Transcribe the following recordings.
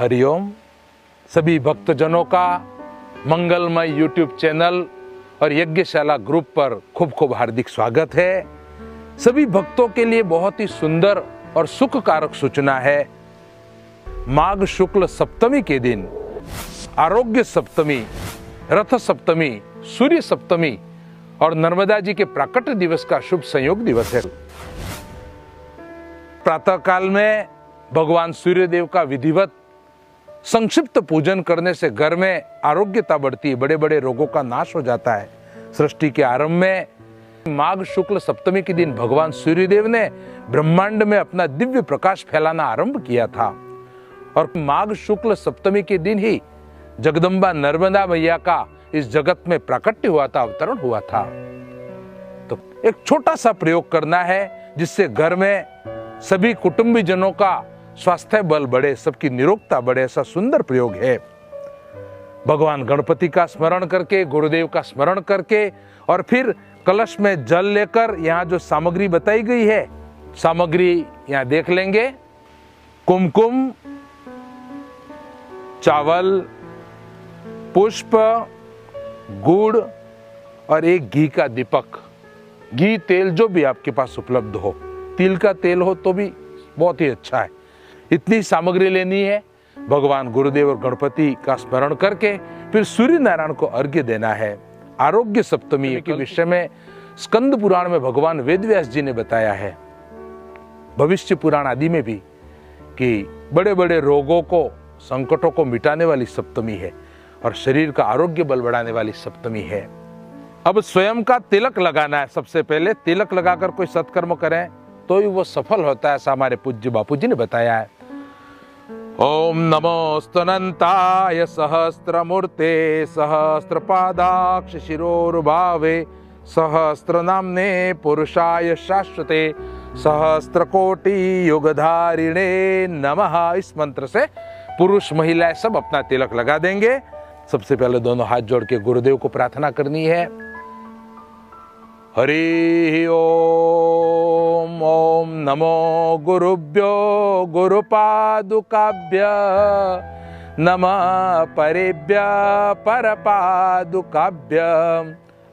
हरिओम। सभी भक्तजनों का मंगलमय यूट्यूब चैनल और यज्ञशाला ग्रुप पर खूब खूब हार्दिक स्वागत है। सभी भक्तों के लिए बहुत ही सुंदर और सुखकारक सूचना है। माघ शुक्ल सप्तमी के दिन आरोग्य सप्तमी, रथ सप्तमी, सूर्य सप्तमी और नर्मदा जी के प्राकट्य दिवस का शुभ संयोग दिवस है। प्रातः काल में भगवान सूर्यदेव का विधिवत संक्षिप्त पूजन करने से घर में आरोग्यता बढ़ती है, बड़े बड़े रोगों का नाश हो जाता है। सृष्टि के आरंभ में माघ शुक्ल सप्तमी के दिन भगवान सूर्यदेव ने ब्रह्मांड में अपना दिव्य प्रकाश फैलाना आरंभ किया था और माघ शुक्ल सप्तमी के दिन ही जगदम्बा नर्मदा मैया का इस जगत में प्राकट्य हुआ था, अवतरण हुआ था। तो एक छोटा सा प्रयोग करना है जिससे घर में सभी कुटुंबीजनों का स्वास्थ्य बल बढ़े, सबकी निरोगता बढ़े। ऐसा सुंदर प्रयोग है। भगवान गणपति का स्मरण करके, गुरुदेव का स्मरण करके और फिर कलश में जल लेकर यहाँ जो सामग्री बताई गई है, सामग्री यहाँ देख लेंगे। कुमकुम, चावल, पुष्प, गुड़ और एक घी का दीपक। घी, तेल जो भी आपके पास उपलब्ध हो, तिल का तेल हो तो भी बहुत ही अच्छा है। इतनी सामग्री लेनी है। भगवान गुरुदेव और गणपति का स्मरण करके फिर सूर्य नारायण को अर्घ्य देना है। आरोग्य सप्तमी के विषय में स्कंद पुराण में भगवान वेदव्यास जी ने बताया है, भविष्य पुराण आदि में भी, कि बड़े बड़े रोगों को, संकटों को मिटाने वाली सप्तमी है और शरीर का आरोग्य बल बढ़ाने वाली सप्तमी है। अब स्वयं का तिलक लगाना है। सबसे पहले तिलक लगाकर कोई सत्कर्म करें तो ही वो सफल होता है, ऐसा हमारे पूज्य बापू जी ने बताया है। ओम नमो स्तनंताय सहस्त्रमूर्ते सहस्त्रपादाक्ष शिरोर्भावे सहस्त्र नामने पुरुषाय शाश्वते सहस्त्रकोटि युगधारिणे नमः। इस मंत्र से पुरुष महिलाएं सब अपना तिलक लगा देंगे। सबसे पहले दोनों हाथ जोड़ के गुरुदेव को प्रार्थना करनी है। हरि ओम। ओम नमो गुरुभ्यो गुरुपादुकाभ्य नमः परेभ्य परपादुकाभ्य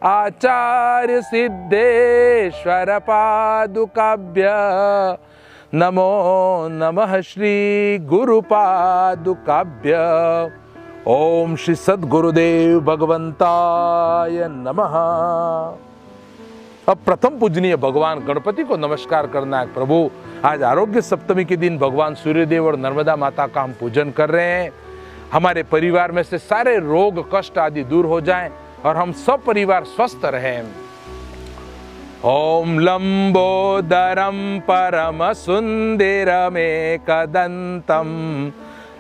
आचार्य सिद्धेश्वर पादुकाभ्य नमो नमः श्री गुरुपादुकाभ्य। ओम श्री सद्गुरुदेव भगवंताय नमः। अब प्रथम पूजनीय भगवान गणपति को नमस्कार करना है। प्रभु, आज आरोग्य सप्तमी के दिन भगवान सूर्यदेव और नर्मदा माता का हम पूजन कर रहे हैं। हमारे परिवार में से सारे रोग कष्ट आदि दूर हो जाएं और हम सब परिवार स्वस्थ रहें। ओम लंबोदरम परम सुंदरमेकदंतम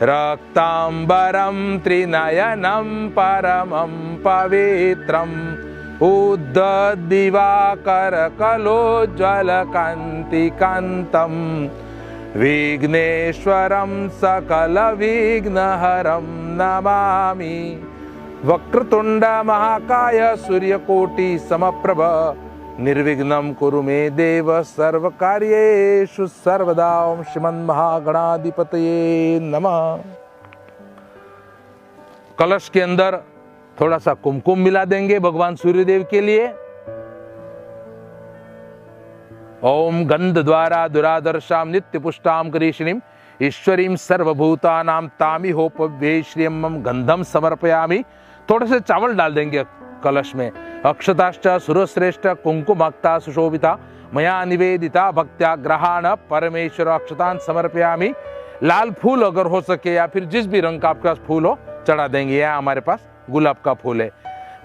रक्तांबरम त्रिनयनम परमं पवित्रम उद्दिवाकर कलोज्ज्वल कांतिकांतम विघ्नेश्वरम सकल विघ्नहरम नमामि। वक्रतुंड महाकाय सूर्यकोटि समप्रभ निर्विघ्नं कुरु मे देव सर्वकार्येषु सर्वदा। ओम श्रीमन्महागणाधिपतये नमः। कलश के अंदर थोड़ा सा कुमकुम मिला देंगे भगवान सूर्यदेव के लिए। ओम गंध द्वारा दुरादर्शाम नित्य पुष्टाम करीषिणीम ईश्वरीम सर्वभूतानां तामिहोपव्ये श्रियम गंधम समर्पयामि। थोड़े से चावल डाल देंगे कलश में। अक्षताश्च सुरश्रेष्ठ कुंकुमक्ता सुशोभिता मया निवेदिता भक्त्या ग्रहाण परमेश्वर अक्षतान समर्पयामि। लाल फूल अगर हो सके या फिर जिस भी रंग का आपके पास फूल हो चढ़ा देंगे। यहाँ हमारे पास गुलाब का फूल है।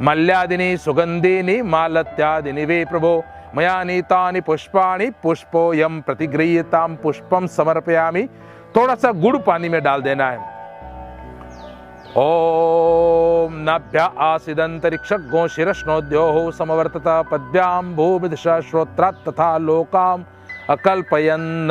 मल्यादिनी सुगंधिनी मालत्यादिनी वे प्रभो मया नीतानि पुष्पाणि पुष्पोयम प्रतिगृह्यताम पुष्पम समर्पयामि। थोड़ा सा गुड़ पानी में डाल देना है। ओम नाभ्य आसिदंतरिक्ष गो शिरश्नोद्यो समवर्तत पद्भ्याम भूमिदश श्रोत्रात् तथा लोकाम अकल्पयन्न।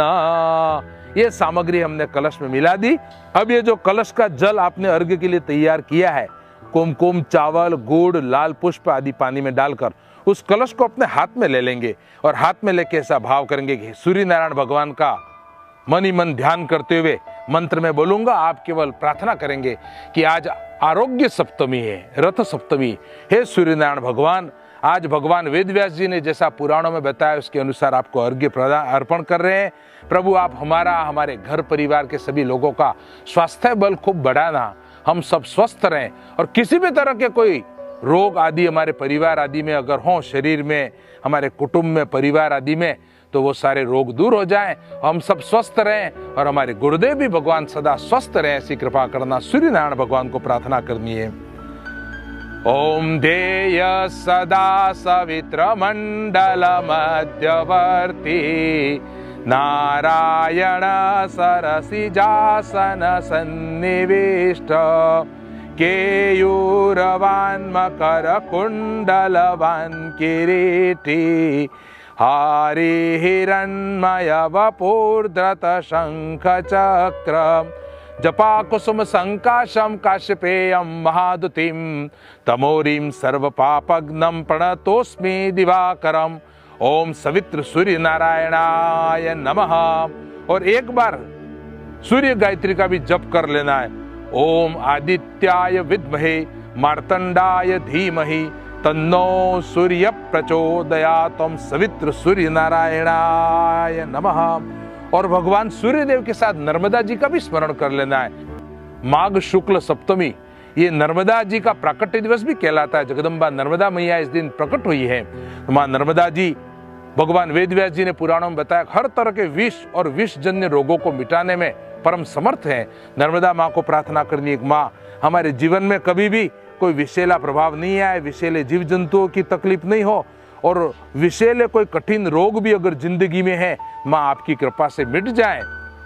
ये सामग्री हमने कलश में मिला दी। अब ये जो कलश का जल आपने अर्घ्य के लिए तैयार किया है, कुमकुम, चावल, गुड़, लाल पुष्प आदि पानी में डालकर उस कलश को अपने हाथ में ले लेंगे और हाथ में लेके ऐसा भाव करेंगे कि सूर्य नारायण भगवान का मन ही मन ध्यान करते हुए मंत्र में बोलूंगा, आप केवल प्रार्थना करेंगे कि आज आरोग्य सप्तमी है, रथ सप्तमी। हे सूर्यनारायण भगवान, आज भगवान वेदव्यास जी ने जैसा पुराणों में बताया उसके अनुसार आपको अर्घ्य अर्पण कर रहे हैं। प्रभु आप हमारे घर परिवार के सभी लोगों का स्वास्थ्य बल खूब बढ़ाना, हम सब स्वस्थ रहें और किसी भी तरह के कोई रोग आदि हमारे परिवार आदि में अगर हों, शरीर में, हमारे कुटुंब में, परिवार आदि में, तो वो सारे रोग दूर हो जाएं, हम सब स्वस्थ रहें और हमारे गुरुदेव भी भगवान सदा स्वस्थ रहें, ऐसी कृपा करना सूर्यनारायण भगवान को प्रार्थना करनी है। ओम ध्येय सदा सवित्र मंडल मध्यवर्ती नारायण सरसिजासन सन्निविष्ट केयूरवान् मकर कुंडलवान् किरीटी हरि हिरण्मय वपुर्धृत शंख चक्र जपा कुसुम संकाशम काश्यपेयम महादुतिम तमोरीम सर्व पापग्नम प्रणतोस्मि दिवाकरम। ओम सवित्र सूर्य नारायणाय नमः। और एक बार सूर्य गायत्री का भी जप कर लेना है। ओम आदित्याय विद्महे मार्तंडाय धीमहि तन्नो सूर्य प्रचोदयात्। ओम सवित्र सूर्य नारायणाय नमः। और भगवान सूर्यदेव के साथ नर्मदा जी का भी स्मरण कर लेना है। माघ शुक्ल सप्तमी ये नर्मदा जी का प्राकट्य दिवस भी कहलाता है। जगदम्बा नर्मदा मैया इस दिन प्रकट हुई है। मां नर्मदा जी, भगवान वेदव्यास जी ने पुराणों में बताया, हर तरह के विष और विषजन्य रोगों को मिटाने में परम समर्थ है। नर्मदा माँ को प्रार्थना करनी, एक माँ हमारे जीवन में कभी भी कोई विषैला प्रभाव नहीं आए, विषैले जीव जंतुओं की तकलीफ नहीं हो और विषैले कोई कठिन रोग भी अगर जिंदगी में है, माँ आपकी कृपा से मिट जाए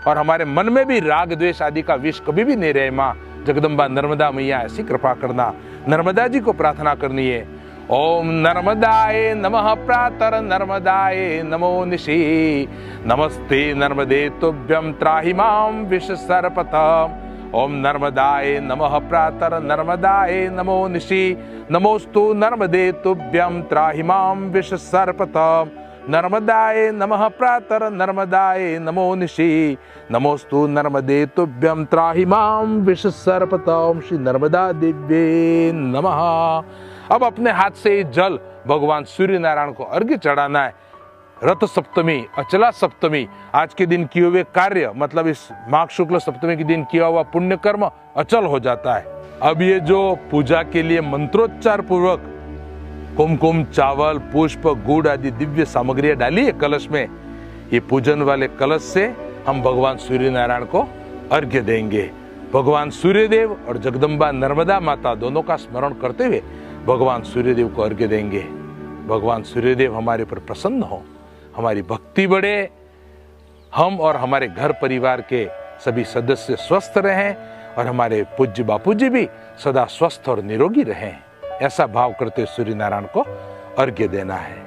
और हमारे मन में भी राग द्वेष आदि का विष कभी भी नहीं रहे। माँ जगदम्बा नर्मदा मैया ऐसी कृपा करना। नर्मदा जी को प्रार्थना करनी है। ओम नर्मदाय नमः प्रातर नर्मदाय नमो निशि नमस्ते नर्मदे तुभ्यं त्राहि मां विष सर्पतः। ओम नर्मदाय नमः प्रातर नर्मदाय नमो निशि नमोस्तु नर्मदे तुभ्यं त्राहि मां विष सर्पतः। नर्मदाय नमः प्रातर नर्मदाय नमो निशि नमोस्तु नर्मदे तुभ्यं त्राहि मां विष सर्पतः। ओम श्री नर्मदा दिव्ये नमः। अब अपने हाथ से जल भगवान सूर्य नारायण को अर्घ्य चढ़ाना है। रथ सप्तमी, अचला सप्तमी, आज के दिन किए हुए कार्य, मतलब इस माघ शुक्ल सप्तमी के दिन किया हुआ पुण्य कर्म अचल हो जाता है। अब ये जो पूजा के लिए मंत्रोच्चार पूर्वक कुमकुम, चावल, पुष्प, गुड़ आदि दिव्य सामग्रियां डाली है कलश में, ये पूजन वाले कलश से हम भगवान सूर्य नारायण को अर्घ्य देंगे। भगवान सूर्यदेव और जगदम्बा नर्मदा माता दोनों का स्मरण करते हुए भगवान सूर्यदेव को अर्घ्य देंगे। भगवान सूर्यदेव हमारे पर प्रसन्न हो, हमारी भक्ति बढ़े, हम और हमारे घर परिवार के सभी सदस्य स्वस्थ रहें और हमारे पूज्य बापूजी भी सदा स्वस्थ और निरोगी रहें। ऐसा भाव करते सूर्य नारायण को अर्घ्य देना है।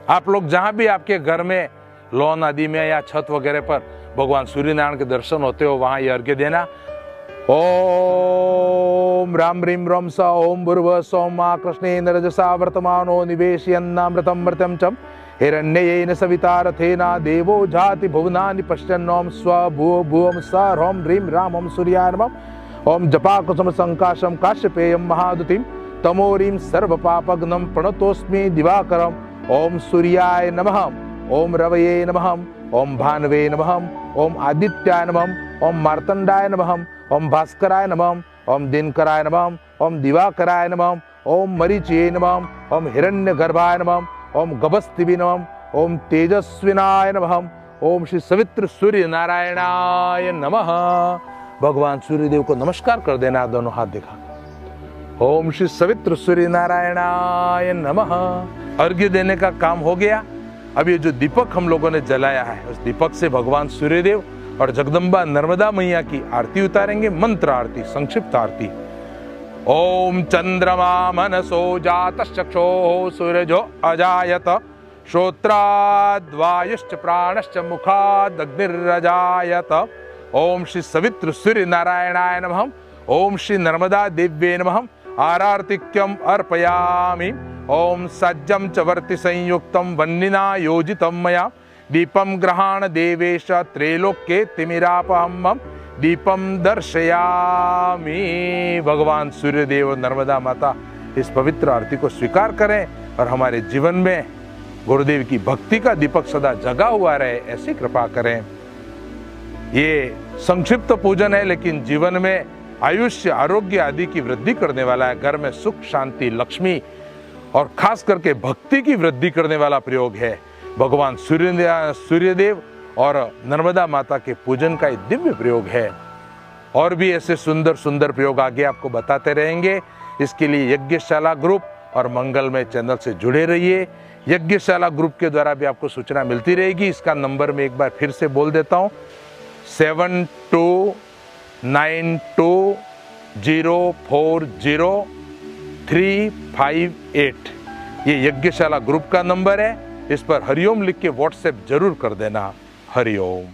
आप लोग जहां भी आपके घर में लॉन आदि में या छत वगैरह पर भगवान सूर्य नारायण के दर्शन होते हो, वहां ये अर्घ्य देना। ओम राम ह्रीं रोम स ओम भूर्भुवः स्वः मा कृष्णेन रजसा वर्तमानो निवेशयन्नामृतं मर्त्यं च हिरण्येन सविता रथेना देवो जाति भुवनानि पश्यन्। ओम स्वभुव भुवं स ह्रौं ह्रीं राम ओम सूर्याय नमः। ओम जपा कुसुम संकाशम काश्यपेयं महादुतिं तमोरीं सर्व पापग्नं प्रणतोस्मि दिवाकरम्। ओम सूर्याय नमः। ओम रवये नमः। ओम भानवे नमः। ओम आदित्याय नमः। ओम मार्तंडाय नमः। ओम भास्कराय नमः। ओम दिनकराय नमः। ओम दिवाकराय नमः। ओम मरीचिये नमः। ओम हिरण्यगर्भाय नमः। ओम गभस्तिवे नमः। ओम तेजस्विनाय नमः। ओम श्री सवित्र सूर्य नारायणाय नमः। भगवान सूर्यदेव को नमस्कार कर देना, दोनों हाथ दिखा। ओम श्री सवित्र सूर्य नारायणाय नमः। अर्घ्य देने का काम हो गया। अब ये जो दीपक हम लोगों ने जलाया है, उस दीपक से भगवान सूर्यदेव और जगदम्बा नर्मदा मैया की आरती उतारेंगे। मंत्र आरती, संक्षिप्त आरती। ओम चंद्रमा मनसो जातश्चक्षुः सूरजो अजायत श्रोत्राद्वायुश्च प्राणश्च मुखादग्निरजायत। ओम श्री सवित्र सूर्य नारायणाय नमः। ओम श्री नर्मदा देव्ये नमः। आरार्तिक्यम अर्पयामि। ओम सज्जम च वर्ति संयुक्तम वह्निना योजितं मया दीपम ग्रहाण देवेश त्रैलोक्ये तिमिरापहम दीपम दर्शयामि। भगवान सूर्यदेव नर्मदा माता इस पवित्र आरती को स्वीकार करें और हमारे जीवन में गुरुदेव की भक्ति का दीपक सदा जगा हुआ रहे, ऐसी कृपा करें। ये संक्षिप्त पूजन है, लेकिन जीवन में आयुष्य, आरोग्य आदि की वृद्धि करने वाला है। घर में सुख, शांति, लक्ष्मी और खास करके भक्ति की वृद्धि करने वाला प्रयोग है। भगवान सूर्यदेव और नर्मदा माता के पूजन का एक दिव्य प्रयोग है। और भी ऐसे सुंदर सुंदर प्रयोग आगे आपको बताते रहेंगे। इसके लिए यज्ञशाला ग्रुप और मंगलमय चैनल से जुड़े रहिए। यज्ञशाला ग्रुप के द्वारा भी आपको सूचना मिलती रहेगी। इसका नंबर मैं एक बार फिर से बोल देता हूँ, 7292040358। ये यज्ञशाला ग्रुप का नंबर है। इस पर हरिओम लिख के व्हाट्सएप जरूर कर देना। हरिओम।